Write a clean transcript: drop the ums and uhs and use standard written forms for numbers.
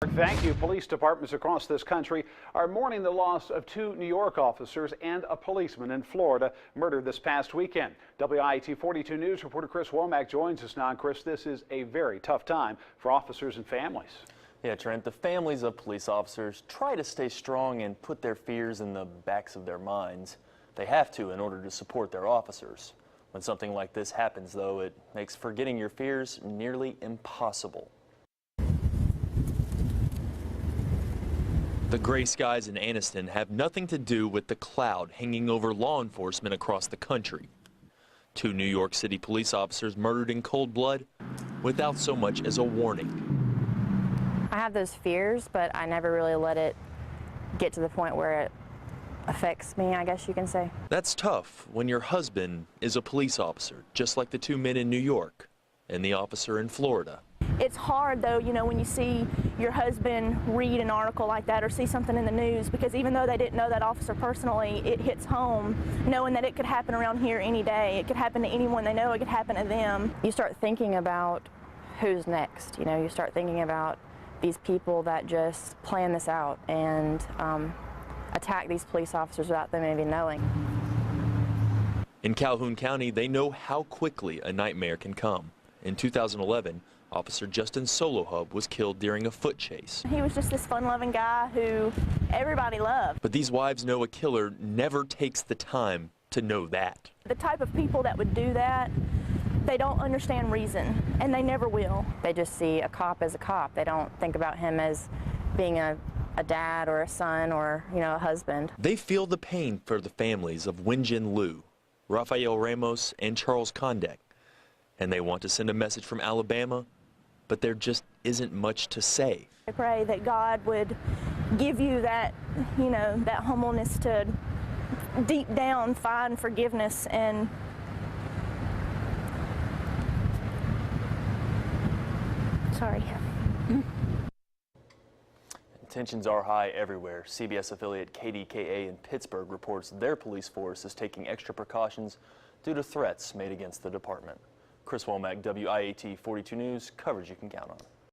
Thank you. Police departments across this country are mourning the loss of two New York officers and a policeman in Florida murdered this past weekend. WIAT 42 News reporter Chris Womack joins us now. Chris, this is a very tough time for officers and families. Yeah, Trent, the families of police officers try to stay strong and put their fears in the backs of their minds. They have to in order to support their officers. When something like this happens, though, it makes forgetting your fears nearly impossible. The gray skies in Anniston have nothing to do with the cloud hanging over law enforcement across the country. Two New York City police officers murdered in cold blood without so much as a warning. I have those fears, but I never really let it get to the point where it affects me, I guess you can say. That's tough when your husband is a police officer, just like the two men in New York and the officer in Florida. It's hard, though, you know, when you see your husband read an article like that or see something in the news, because even though they didn't know that officer personally, it hits home knowing that it could happen around here any day. It could happen to anyone they know. It could happen to them. You start thinking about who's next. You know, you start thinking about these people that just plan this out and attack these police officers without them even knowing. In Calhoun County, they know how quickly a nightmare can come. In 2011, Officer Justin Solohub was killed during a foot chase. He was just this fun-loving guy who everybody loved. But these wives know a killer never takes the time to know that. The type of people that would do that, they don't understand reason, and they never will. They just see a cop as a cop. They don't think about him as being a dad or a son or, you know, a husband. They feel the pain for the families of Wenjin Liu, Rafael Ramos, and Charles Condek. And they want to send a message from Alabama, but there just isn't much to say. I pray that God would give you that, you know, that humbleness to deep down find forgiveness and sorry. Tensions are high everywhere. CBS affiliate KDKA in Pittsburgh reports their police force is taking extra precautions due to threats made against the department. Chris Womack, WIAT 42 News, coverage you can count on.